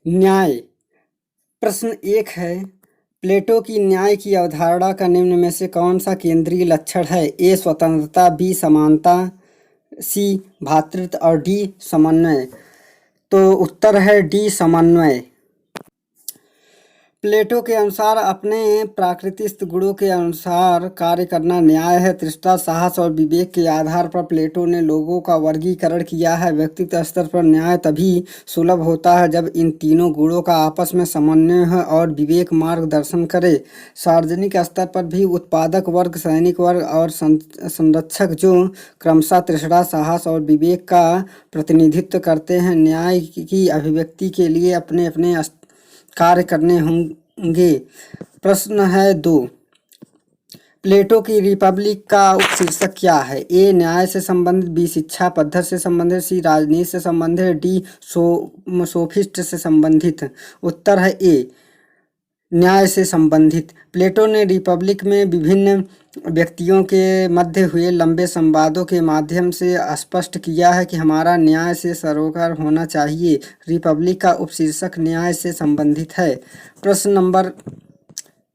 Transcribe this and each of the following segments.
न्याय। प्रश्न 1 है, प्लेटो की न्याय की अवधारणा का निम्न में से कौन सा केंद्रीय लक्षण है? ए स्वतंत्रता, बी समानता, सी भ्रातृत्व और डी समन्वय। तो उत्तर है डी समन्वय। प्लेटो के अनुसार अपने प्राकृतिक गुणों के अनुसार कार्य करना न्याय है। तृष्णा, साहस और विवेक के आधार पर प्लेटो ने लोगों का वर्गीकरण किया है। व्यक्तिगत स्तर पर न्याय तभी सुलभ होता है जब इन तीनों गुणों का आपस में समन्वय हो और विवेक मार्गदर्शन करे। सार्वजनिक स्तर पर भी उत्पादक वर्ग, सैनिक वर्ग और संरक्षक जो क्रमशः तृष्णा, साहस और विवेक का प्रतिनिधित्व करते हैं, न्याय की अभिव्यक्ति के लिए अपने अपने कार्य करने होंगे। प्रश्न है 2, प्लेटो की रिपब्लिक का उपशीर्षक क्या है? ए न्याय से संबंधित, बी शिक्षा पद्धति से संबंधित, सी राजनीति से संबंधित, डी सोफिस्ट से संबंधित। उत्तर है ए न्याय से संबंधित। प्लेटो ने रिपब्लिक में विभिन्न व्यक्तियों के मध्य हुए लंबे संवादों के माध्यम से स्पष्ट किया है कि हमारा न्याय से सरोकार होना चाहिए। रिपब्लिक का उपशीर्षक न्याय से संबंधित है। प्रश्न नंबर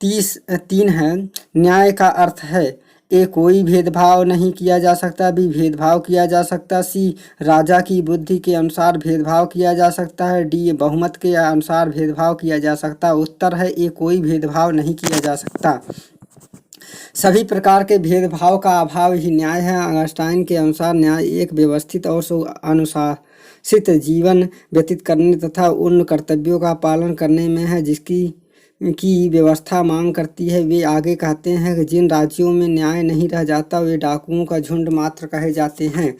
3 है, न्याय का अर्थ है? ए कोई भेदभाव नहीं किया जा सकता, बी भेदभाव किया जा सकता, सी राजा की बुद्धि के अनुसार भेदभाव किया जा सकता है, डी बहुमत के अनुसार भेदभाव किया जा सकता। उत्तर है ए कोई भेदभाव नहीं किया जा सकता। सभी प्रकार के भेदभाव का अभाव ही न्याय है। अगस्टाइन के अनुसार न्याय एक व्यवस्थित और अनुशासित जीवन व्यतीत करने तथा उन कर्तव्यों का पालन करने में है जिसकी व्यवस्था मांग करती है। वे आगे कहते हैं कि जिन राज्यों में न्याय नहीं रह जाता वे डाकुओं का झुंड मात्र कहे जाते हैं।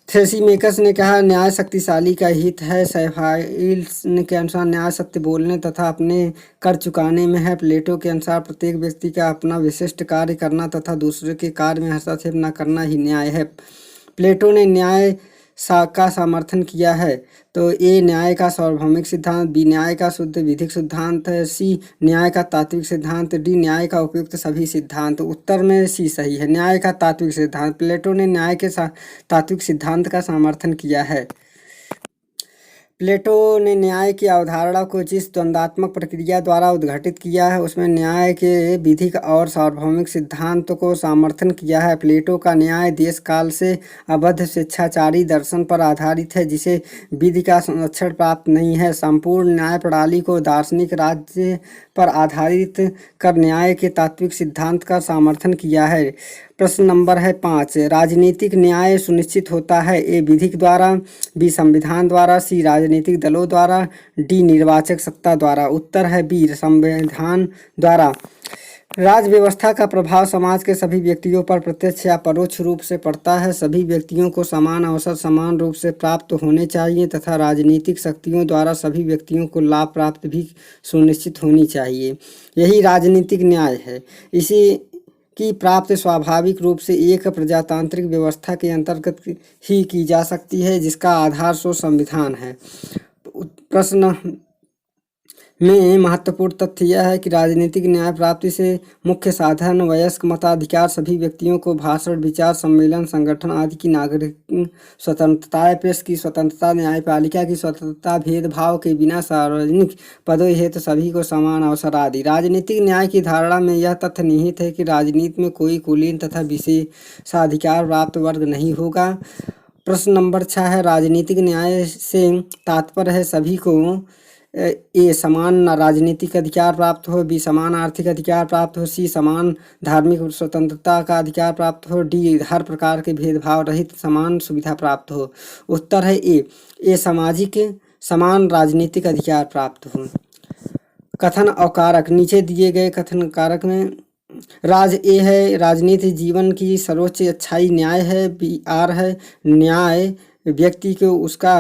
थ्रेसीमेकस ने कहा, न्याय शक्तिशाली का हित है। सेफाइल्स के अनुसार न्याय सत्य बोलने तथा अपने कर चुकाने में है। प्लेटो के अनुसार प्रत्येक व्यक्ति का अपना विशिष्ट कार्य करना तथा दूसरे के कार्य में हस्तक्षेप न करना ही न्याय है। प्लेटो ने न्याय का समर्थन किया है। तो ए न्याय का सार्वभौमिक सिद्धांत, बी न्याय का शुद्ध विधिक सिद्धांत, सी न्याय का तात्विक सिद्धांत, डी न्याय का उपयुक्त सभी सिद्धांत। उत्तर में सी सही है, न्याय का तात्विक सिद्धांत। प्लेटो ने न्याय के तात्विक सिद्धांत का समर्थन किया है। प्लेटो ने न्याय की अवधारणा को जिस द्वंद्वात्मक प्रक्रिया द्वारा उद्घाटित किया है उसमें न्याय के विधिक और सार्वभौमिक सिद्धांत को समर्थन किया है। प्लेटो का न्याय देश काल से अबद्ध स्वेच्छाचारी दर्शन पर आधारित है जिसे विधि का संरक्षण प्राप्त नहीं है। संपूर्ण न्याय प्रणाली को दार्शनिक राज्य पर आधारित कर न्याय के तात्विक सिद्धांत का समर्थन किया है। प्रश्न नंबर है 5, राजनीतिक न्याय सुनिश्चित होता है? ए विधिक द्वारा, बी संविधान द्वारा, सी राजनीतिक दलों द्वारा, डी निर्वाचक सत्ता द्वारा। उत्तर है बी संविधान द्वारा। राज्य व्यवस्था का प्रभाव समाज के सभी व्यक्तियों पर प्रत्यक्ष या परोक्ष रूप से पड़ता है। सभी व्यक्तियों को समान अवसर समान रूप से प्राप्त होने चाहिए तथा राजनीतिक शक्तियों द्वारा सभी व्यक्तियों को लाभ प्राप्त भी सुनिश्चित होनी चाहिए। यही राजनीतिक न्याय है। इसी की प्राप्त स्वाभाविक रूप से एक प्रजातांत्रिक व्यवस्था के अंतर्गत ही की जा सकती है जिसका आधार संविधान है। प्रश्न में महत्वपूर्ण तथ्य यह है कि राजनीतिक न्याय प्राप्ति से मुख्य साधन वयस्क मताधिकार, सभी व्यक्तियों को भाषण, विचार, सम्मेलन, संगठन आदि की नागरिक स्वतंत्रता, प्रेस की स्वतंत्रता, न्यायपालिका की स्वतंत्रता, भेदभाव के बिना सार्वजनिक पदों हेतु सभी को समान अवसर आदि। राजनीतिक न्याय की धारणा में यह तथ्य निहित है कि राजनीति में कोई कुलीन तथा विशेषाधिकार प्राप्त वर्ग नहीं होगा। प्रश्न नंबर 6 है, राजनीतिक न्याय से तात्पर्य है सभी को ए समान राजनीतिक अधिकार प्राप्त हो, बी समान आर्थिक अधिकार प्राप्त हो, सी समान धार्मिक स्वतंत्रता का अधिकार प्राप्त हो, डी हर प्रकार के भेदभाव रहित समान सुविधा प्राप्त हो। उत्तर है ए सामाजिक समान राजनीतिक अधिकार प्राप्त हो। कथन और कारक, नीचे दिए गए कथन कारक में राज ए है, राजनीति जीवन की सर्वोच्च अच्छाई न्याय है। बी आर है, न्याय व्यक्ति को उसका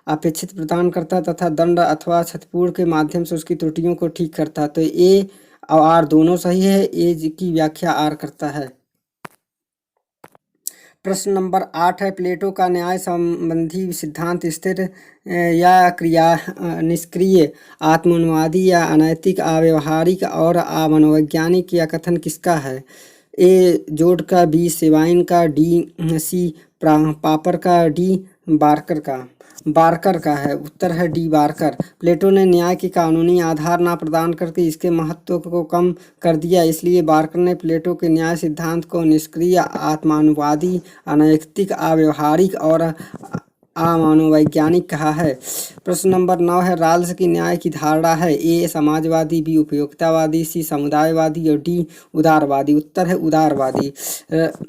अपेक्षित प्रदान करता तथा दंड अथवा क्षतिपूर्ति के माध्यम से उसकी त्रुटियों को ठीक करता। तो ए और आर दोनों सही है। ए की व्याख्या आर करता है। प्रश्न नंबर 8 है, प्लेटो का न्याय संबंधी सिद्धांत स्थिर या क्रिया निष्क्रिय, आत्मवादी या अनैतिक, अव्यवहारिक और अमनोवैज्ञानिक या कथन किसका है? ए जोड का, बी सेवाइन का, डी सी पापर का, डी बार्कर का। बार्कर का है। उत्तर है डी बार्कर। प्लेटो ने न्याय के कानूनी आधार न प्रदान करके इसके महत्व को कम कर दिया, इसलिए बार्कर ने प्लेटो के न्याय सिद्धांत को निष्क्रिय, आत्मानुवादी, अनैतिक, अव्यवहारिक और अमानवैज्ञानिक कहा है। प्रश्न नंबर 9 है, राल्स की न्याय की धारणा है। ए समाजवादी, बी उपयोगितावादी, सी समुदायवादी और डी उदारवादी। उत्तर है उदारवादी।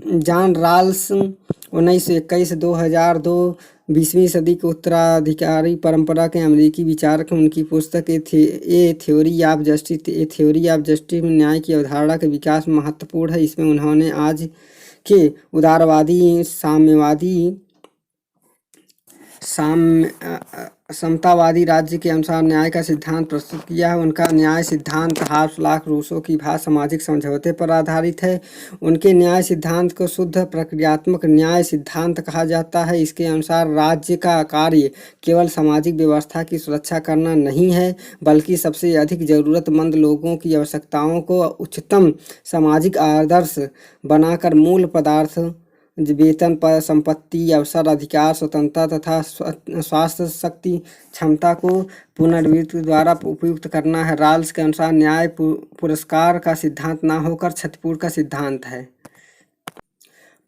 जॉन राल्स 1921-2002 20वीं सदी के उत्तराधिकारी परंपरा के अमेरिकी विचारक। उनकी पुस्तक ए थ्योरी ऑफ जस्टिस में न्याय की अवधारणा के विकास में महत्वपूर्ण है। इसमें उन्होंने आज के उदारवादी, साम्यवादी, समतावादी राज्य के अनुसार न्याय का सिद्धांत प्रस्तुत किया है। उनका न्याय सिद्धांत हार्श रूसो की भाषा सामाजिक समझौते पर आधारित है। उनके न्याय सिद्धांत को शुद्ध प्रक्रियात्मक न्याय सिद्धांत कहा जाता है। इसके अनुसार राज्य का कार्य केवल सामाजिक व्यवस्था की सुरक्षा करना नहीं है, बल्कि सबसे अधिक जरूरतमंद लोगों की आवश्यकताओं को उच्चतम सामाजिक आदर्श बनाकर मूल पदार्थ, वेतन, पर संपत्ति, अवसर, अधिकार, स्वतंत्रता तथा स्वास्थ्य, शक्ति, क्षमता को पुनर्वितरण द्वारा उपयुक्त करना है। राल्स के अनुसार न्याय पुरस्कार का सिद्धांत न होकर क्षतिपूर्ति का सिद्धांत है।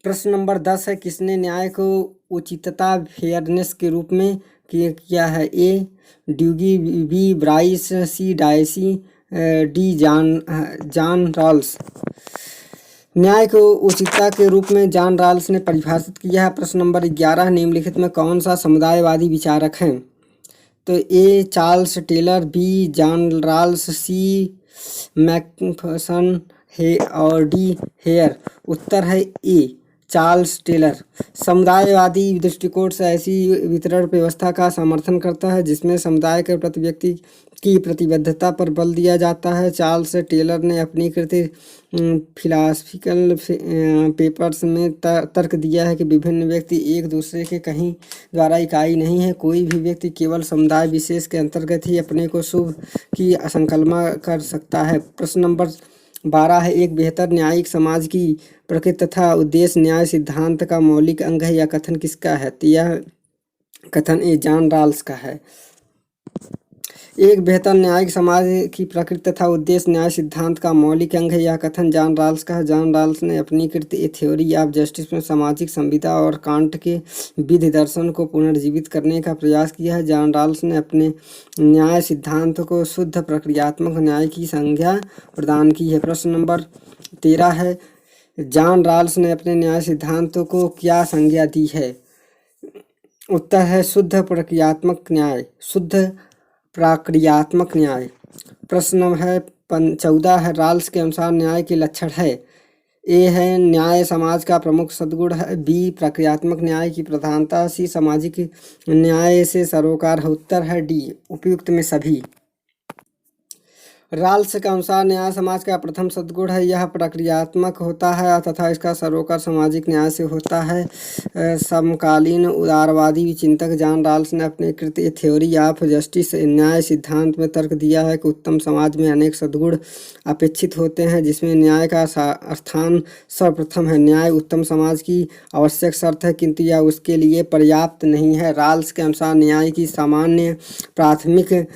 प्रश्न नंबर 10 है, किसने न्याय को उचितता, फेयरनेस के रूप में किया है? ए ड्यूगी, बी ब्राइस, सी डायसी, डी जॉन राल्स। न्याय को उचितता के रूप में जॉन राल्स ने परिभाषित किया है। प्रश्न नंबर 11, निम्नलिखित में कौन सा समुदायवादी विचारक है? तो A Charles Taylor, B John Rawls, C Macpherson है और डी हेयर। उत्तर है ए चार्ल्स टेलर। समुदायवादी दृष्टिकोण से ऐसी वितरण व्यवस्था का समर्थन करता है जिसमें समुदाय के प्रति व्यक्ति की प्रतिबद्धता पर बल दिया जाता है। चार्ल्स टेलर ने अपनी कृति फिलासफिकल पेपर्स में तर्क दिया है कि विभिन्न व्यक्ति एक दूसरे के कहीं द्वारा इकाई नहीं है। कोई भी व्यक्ति केवल समुदाय विशेष के अंतर्गत ही अपने को शुभ की संकल्पना कर सकता है। प्रश्न नंबर 12 है, एक बेहतर न्यायिक समाज की प्रकृति तथा उद्देश्य न्याय सिद्धांत का मौलिक अंग है। यह कथन किसका है? तो यह कथन ए जॉन राल्स का है। एक बेहतर न्यायिक समाज की प्रकृति तथा उद्देश्य न्याय सिद्धांत का मौलिक अंग है। यह कथन जॉन राल्स का है। जॉन राल्स ने अपनी कृति ए थ्योरी ऑफ जस्टिस में सामाजिक संविदा और कांट के विधि दर्शन को पुनर्जीवित करने का प्रयास किया है। जॉन राल्स ने अपने न्याय सिद्धांत को शुद्ध प्रक्रियात्मक न्याय की संज्ञा प्रदान की है। प्रश्न नंबर 13 है, जॉन राल्स ने अपने न्याय सिद्धांतों को क्या संज्ञा दी है? उत्तर है शुद्ध प्रक्रियात्मक न्याय। शुद्ध प्रक्रियात्मक न्याय। प्रश्न है 14 है, राल्स के अनुसार न्याय के लक्षण है। ए है न्याय समाज का प्रमुख सद्गुण है, बी प्रक्रियात्मक न्याय की प्रधानता, सी सामाजिक न्याय से सरोकार है। उत्तर है डी उपयुक्त में सभी। राल्स के अनुसार न्याय समाज का प्रथम सद्गुण है। यह प्रक्रियात्मक होता है तथा इसका सरोकार सामाजिक न्याय से होता है। समकालीन उदारवादी चिंतक जॉन राल्स ने अपने कृति थ्योरी ऑफ जस्टिस न्याय सिद्धांत में तर्क दिया है कि उत्तम समाज में अनेक सद्गुण अपेक्षित होते हैं, जिसमें न्याय का स्थान सर्वप्रथम है। न्याय उत्तम समाज की आवश्यक शर्त है, किंतु यह उसके लिए पर्याप्त नहीं है। राल्स के अनुसार न्याय की सामान्य प्राथमिक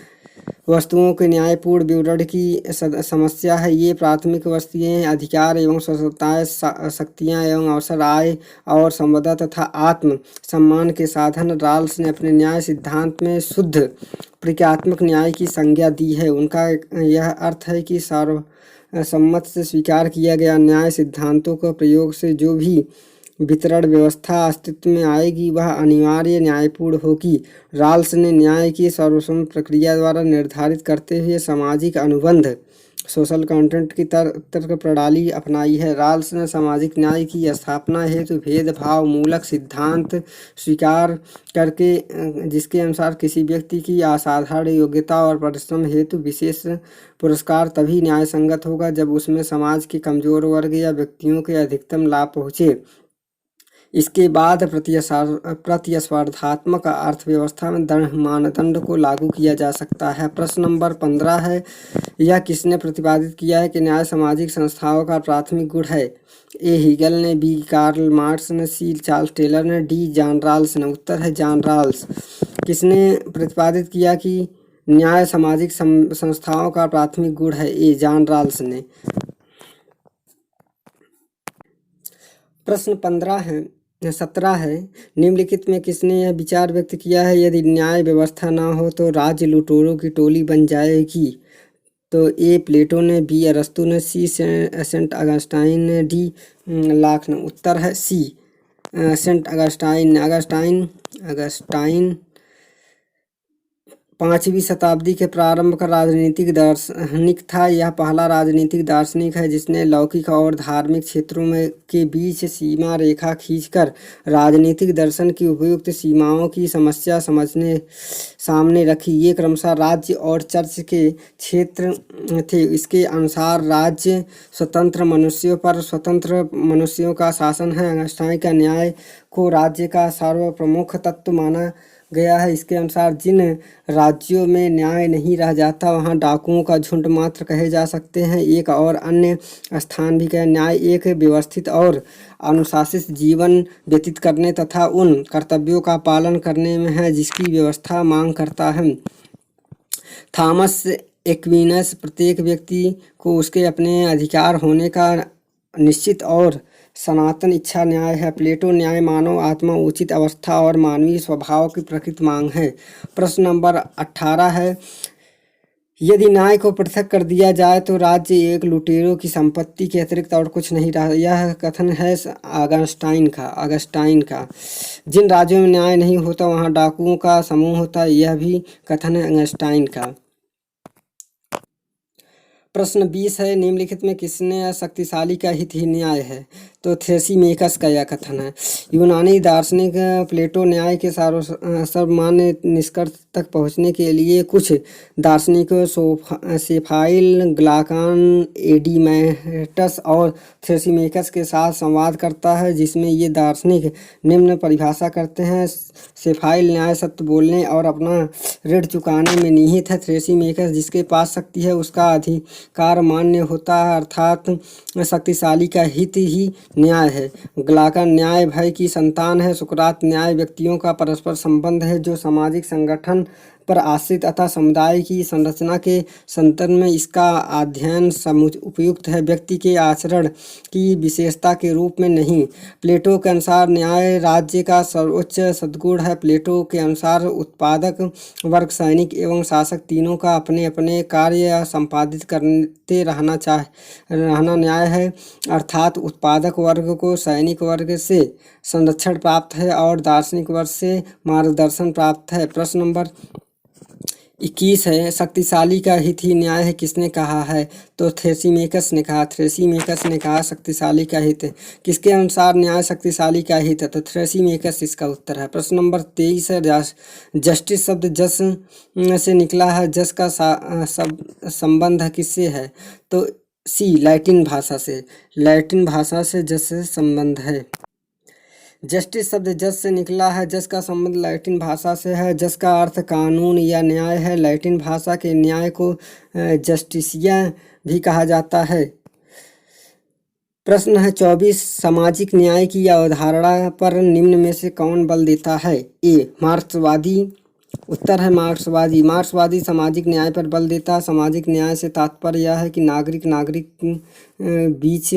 वस्तुओं के न्यायपूर्ण विवरण की समस्या है। ये प्राथमिक वस्तुएं अधिकार एवं स्वतंत्रताएं, शक्तियां एवं अवसर, आय और संपदा तथा आत्म सम्मान के साधन। राल्स ने अपने न्याय सिद्धांत में शुद्ध प्रक्रियात्मक न्याय की संज्ञा दी है। उनका यह अर्थ है कि सर्वसम्मत से स्वीकार किया गया न्याय सिद्धांतों के प्रयोग से जो भी वितरण व्यवस्था अस्तित्व में आएगी वह अनिवार्य न्यायपूर्ण होगी। राल्स ने न्याय की सर्वसम्मत प्रक्रिया द्वारा निर्धारित करते हुए सामाजिक अनुबंध सोशल कॉन्ट्रैक्ट की तर्क प्रणाली अपनाई है। राल्स ने सामाजिक न्याय की स्थापना हेतु भेदभाव मूलक सिद्धांत स्वीकार करके जिसके अनुसार किसी व्यक्ति की असाधारण योग्यता और परिश्रम हेतु विशेष पुरस्कार तभी न्याय संगत होगा जब उसमें समाज के कमजोर वर्ग या व्यक्तियों के अधिकतम लाभ पहुँचे। इसके बाद प्रतिस्पर्धात्मक अर्थव्यवस्था में दृढ़ मानदंड को लागू किया जा सकता है। प्रश्न नंबर 15 है, यह किसने प्रतिपादित किया है कि न्याय सामाजिक संस्थाओं का प्राथमिक गुण है? ए हीगल ने, बी कार्ल मार्क्स ने, सी चार्ल्स टेलर ने, डी जॉन रॉल्स ने। उत्तर है जॉन रॉल्स। किसने प्रतिपादित किया कि न्याय सामाजिक संस्थाओं का प्राथमिक गुण है? ए जॉन रॉल्स ने। प्रश्न 17 है, निम्नलिखित में किसने यह विचार व्यक्त किया है यदि न्याय व्यवस्था न हो तो राज्य लुटेरों की टोली बन जाएगी? तो ए प्लेटो ने, बी अरस्तु ने, सी सेंट अगस्टाइन ने, डी लाक ने। उत्तर है सी सेंट अगस्टाइन। अगस्टाइन 5वीं शताब्दी के प्रारंभ का राजनीतिक दार्शनिक था। यह पहला राजनीतिक दार्शनिक है जिसने लौकिक और धार्मिक क्षेत्रों के बीच सीमा रेखा खींचकर राजनीतिक दर्शन की उपयुक्त सीमाओं की समस्या सामने रखी। ये क्रमशः राज्य और चर्च के क्षेत्र थे। इसके अनुसार राज्य स्वतंत्र मनुष्यों पर स्वतंत्र मनुष्यों का शासन है। अगस्टाइन का न्याय को राज्य का सर्वप्रमुख तत्व माना गया है। इसके अनुसार जिन राज्यों में न्याय नहीं रह जाता वहाँ डाकुओं का झुंड मात्र कहे जा सकते हैं। एक और अन्य स्थान भी कहे, न्याय एक व्यवस्थित और अनुशासित जीवन व्यतीत करने तथा उन कर्तव्यों का पालन करने में है जिसकी व्यवस्था मांग करता है। थॉमस एक्विनस, प्रत्येक व्यक्ति को उसके अपने अधिकार होने का निश्चित और सनातन इच्छा न्याय है। प्लेटो, न्याय मानव आत्मा, उचित अवस्था और मानवीय स्वभाव की प्रकृत मांग है। प्रश्न नंबर 18 है, यदि न्याय को पृथक कर दिया जाए तो राज्य एक लुटेरों की संपत्ति के अतिरिक्त और कुछ नहीं रहा। यह कथन है अगस्टाइन का। जिन राज्यों में न्याय नहीं होता वहाँ डाकुओं का समूह होता है। यह भी कथन है अगस्टाइन का। प्रश्न 20 है, निम्नलिखित में किसने शक्तिशाली का हित ही न्याय है? तो थ्रेसीमेकस का यह कथन है। यूनानी दार्शनिक प्लेटो न्याय के सर्वमान्य निष्कर्ष तक पहुँचने के लिए कुछ दार्शनिकों सेफाइल, ग्लाकान, एडिमेटस और थ्रेसीमेकस के साथ संवाद करता है जिसमें ये दार्शनिक निम्न परिभाषा करते हैं। सेफाइल न्याय सत्य बोलने और अपना ऋण चुकाने में निहित है। थ्रेसीमेकस जिसके पास शक्ति है उसका अधिकार मान्य होता है, अर्थात शक्तिशाली का हित ही न्याय है। ग्लाकन न्याय भय की संतान है। सुकरात न्याय व्यक्तियों का परस्पर संबंध है जो सामाजिक संगठन पर आश्रित अतः समुदाय की संरचना के संदर्भ में इसका अध्ययन उपयुक्त है, व्यक्ति के आचरण की विशेषता के रूप में नहीं। प्लेटो के अनुसार न्याय राज्य का सर्वोच्च सद्गुण है। प्लेटो के अनुसार उत्पादक वर्ग, सैनिक एवं शासक तीनों का अपने अपने कार्य संपादित करते रहना न्याय है, अर्थात उत्पादक वर्ग को सैनिक वर्ग से संरक्षण प्राप्त है और दार्शनिक वर्ग से मार्गदर्शन प्राप्त है। प्रश्न नंबर 21 है, शक्तिशाली का हित ही न्याय है किसने कहा है? तो थ्रेसीमेकस ने कहा शक्तिशाली का हित है। किसके अनुसार न्याय शक्तिशाली का हित है? तो थ्रेसीमेकस इसका उत्तर है। प्रश्न नंबर 23 है, जस्टिस शब्द जस से निकला है। जस का संबंध किससे है? तो सी लैटिन भाषा से जस से संबंध है। जस्टिस शब्द जस से निकला है। जस का संबंध लैटिन भाषा से है। जस का अर्थ कानून या न्याय है। लैटिन भाषा के न्याय को जस्टिसिया भी कहा जाता है। प्रश्न है 24, सामाजिक न्याय की अवधारणा पर निम्न में से कौन बल देता है? ए मार्क्सवादी। उत्तर है मार्क्सवादी सामाजिक न्याय पर बल देता है। सामाजिक न्याय से तात्पर्य यह है कि नागरिक बीच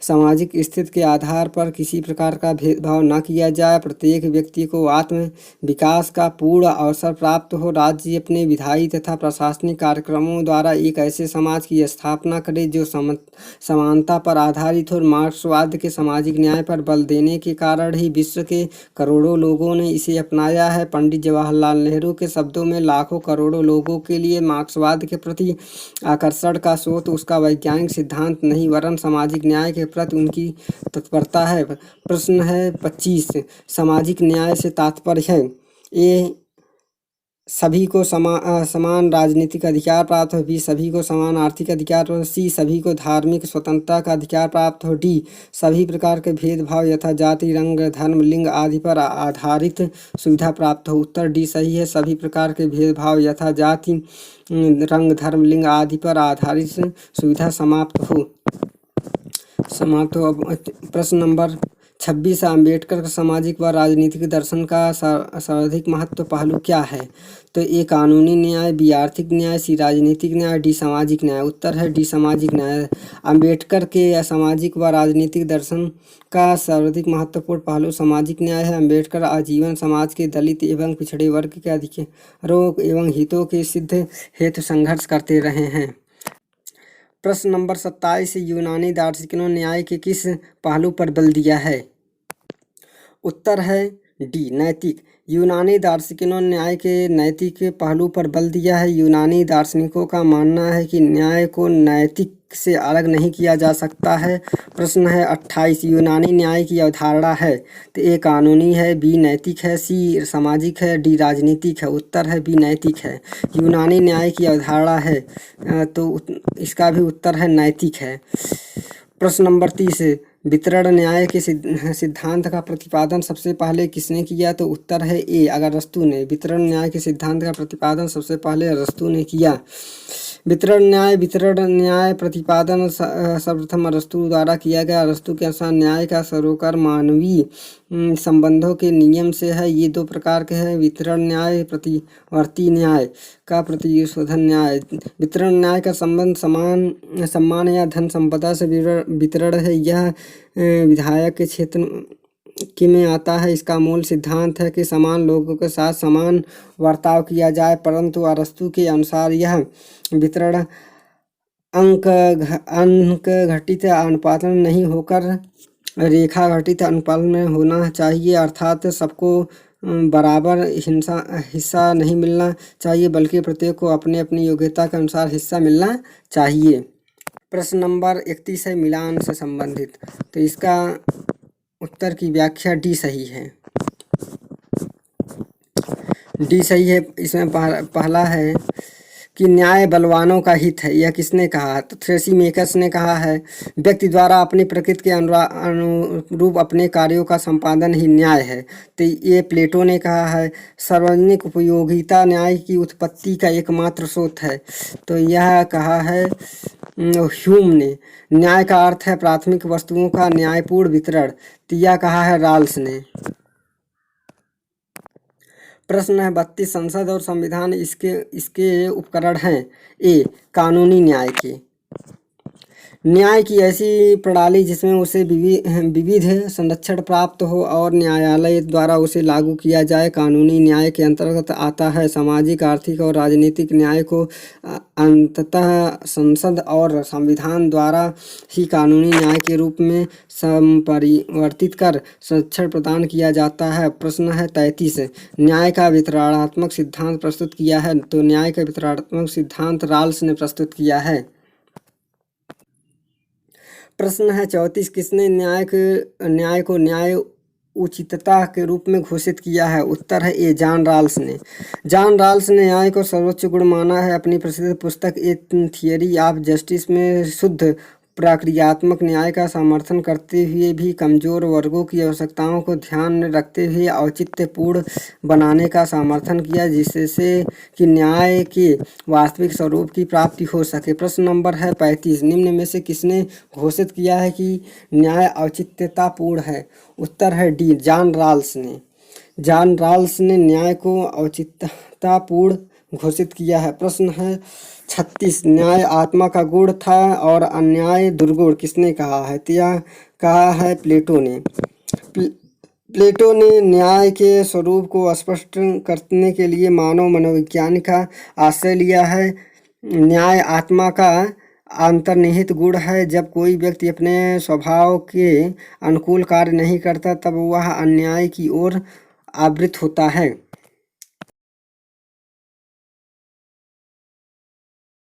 सामाजिक स्थिति के आधार पर किसी प्रकार का भेदभाव न किया जाए, प्रत्येक व्यक्ति को आत्म विकास का पूर्ण अवसर प्राप्त हो। राज्य अपने विधायी तथा प्रशासनिक कार्यक्रमों द्वारा एक ऐसे समाज की स्थापना करे जो समानता पर आधारित हो। मार्क्सवाद के सामाजिक न्याय पर बल देने के कारण ही विश्व के करोड़ों लोगों ने इसे अपनाया है। पंडित जवाहरलाल नेहरू के शब्दों में लाखों करोड़ों लोगों के लिए मार्क्सवाद के प्रति आकर्षण का स्रोत उसका वैज्ञानिक सिद्धांत नहीं वरन सामाजिक न्याय के प्रति उनकी तत्परता है। प्रश्न है 25, सामाजिक न्याय से तात्पर्य है? ए सभी को समान राजनीतिक अधिकार प्राप्त हो। बी, सभी को समान आर्थिक अधिकार प्राप्त हो। सी, सभी को धार्मिक स्वतंत्रता का अधिकार प्राप्त हो। डी, सभी प्रकार के भेदभाव यथा जाति, रंग, धर्म, लिंग आदि पर आधारित सुविधा प्राप्त हो। उत्तर डी सही है, सभी प्रकार के भेदभाव यथा जाति, रंग, धर्म, लिंग आदि पर आधारित सुविधा समाप्त हो। अब प्रश्न नंबर 26, अम्बेडकर का सामाजिक व राजनीतिक दर्शन का सर्वाधिक महत्व पहलू क्या है? तो ए कानूनी न्याय, बी आर्थिक न्याय, सी राजनीतिक न्याय, डी सामाजिक न्याय। उत्तर है डी सामाजिक न्याय। अम्बेडकर के सामाजिक व राजनीतिक दर्शन का सर्वाधिक महत्वपूर्ण पहलू सामाजिक न्याय है। अम्बेडकर आजीवन समाज के दलित एवं पिछड़े वर्ग के अधिकारों एवं हितों के सिद्ध हेतु संघर्ष करते रहे हैं। प्रश्न नंबर 27, यूनानी दार्शनिकों ने न्याय के किस पहलू पर बल दिया है? उत्तर है डी नैतिक। यूनानी दार्शनिकों ने न्याय के नैतिक पहलू पर बल दिया है। यूनानी दार्शनिकों का मानना है कि न्याय को नैतिक से अलग नहीं किया जा सकता है। प्रश्न है 28, यूनानी न्याय की अवधारणा है। तो ए कानूनी है, बी नैतिक है, सी सामाजिक है, डी राजनीतिक है। उत्तर है बी नैतिक है। यूनानी न्याय की अवधारणा है तो इसका भी उत्तर है नैतिक है। प्रश्न नंबर 30, वितरण न्याय के सिद्धांत का प्रतिपादन सबसे पहले किसने किया? तो उत्तर है ए अगस्त्य ने। वितरण न्याय के सिद्धांत का प्रतिपादन सबसे पहले अगस्त्य ने किया। वितरण न्याय प्रतिपादन सर्वप्रथम अरस्तु द्वारा किया गया। अरस्तु के अनुसार न्याय का सरोकार मानवीय संबंधों के नियम से है। ये दो प्रकार के हैं, वितरण न्याय, प्रतिवर्ती न्याय का प्रतिशोधन न्याय। वितरण न्याय का संबंध सम्मान या धन संपदा से वितरण है। यह विधायक के क्षेत्र कि में आता है। इसका मूल सिद्धांत है कि समान लोगों के साथ समान बर्ताव किया जाए, परंतु अरस्तु के अनुसार यह वितरण अंक घटित अनुपात में नहीं होकर रेखा घटित अनुपात में होना चाहिए, अर्थात सबको बराबर हिस्सा नहीं मिलना चाहिए, बल्कि प्रत्येक को अपने अपनी योग्यता के अनुसार हिस्सा मिलना चाहिए। प्रश्न नंबर 31 है मिलान से संबंधित। तो इसका उत्तर की व्याख्या डी सही है। डी सही है। इसमें पहला है कि न्याय बलवानों का हित है। यह किसने कहा? तो थ्रेसीमेकस ने कहा है। व्यक्ति द्वारा अपनी प्रकृति के अनुरूप अपने कार्यों का संपादन ही न्याय है। तो ये प्लेटो ने कहा है। सार्वजनिक उपयोगिता न्याय की उत्पत्ति का एकमात्र स्रोत है। तो यह कहा है ह्यूम ने। न्याय का अर्थ है प्राथमिक वस्तुओं का न्यायपूर्ण वितरण। तो यह कहा है राल्स ने। प्रश्न है 32, संसद और संविधान इसके उपकरण हैं। ए कानूनी न्याय के। न्याय की ऐसी प्रणाली जिसमें उसे विविध संरक्षण प्राप्त हो और न्यायालय द्वारा उसे लागू किया जाए कानूनी न्याय के अंतर्गत आता है। सामाजिक, आर्थिक और राजनीतिक न्याय को अंततः संसद और संविधान द्वारा ही कानूनी न्याय के रूप में संपरिवर्तित कर संरक्षण प्रदान किया जाता है। प्रश्न है 33, न्याय का वितरणात्मक सिद्धांत प्रस्तुत किया है। तो न्याय का वितरणात्मक सिद्धांत राल्स ने प्रस्तुत किया है। प्रश्न है 34, किसने न्याय को न्याय उचितता के रूप में घोषित किया है? उत्तर है ए जॉन राल्स ने। जॉन राल्स ने न्याय को सर्वोच्च गुण माना है। अपनी प्रसिद्ध पुस्तक ए थियरी ऑफ जस्टिस में शुद्ध प्रक्रियात्मक न्याय का समर्थन करते हुए भी कमजोर वर्गों की आवश्यकताओं को ध्यान में रखते हुए औचित्यपूर्ण बनाने का समर्थन किया, जिससे कि न्याय के वास्तविक स्वरूप की प्राप्ति हो सके। प्रश्न नंबर है 35, निम्न में से किसने घोषित किया है कि न्याय औचित्यतापूर्ण है? उत्तर है डी जॉन राल्स ने। जॉन राल्स ने न्याय को औचित्यतापूर्ण घोषित किया है। प्रश्न है 36, न्याय आत्मा का गुण था और अन्याय दुर्गुण किसने कहा है? तो यह कहा है प्लेटो ने। प्लेटो ने न्याय के स्वरूप को स्पष्ट करने के लिए मानव मनोविज्ञान का आश्रय लिया है। न्याय आत्मा का अंतर्निहित गुण है। जब कोई व्यक्ति अपने स्वभाव के अनुकूल कार्य नहीं करता तब वह अन्याय की ओर आवृत होता है।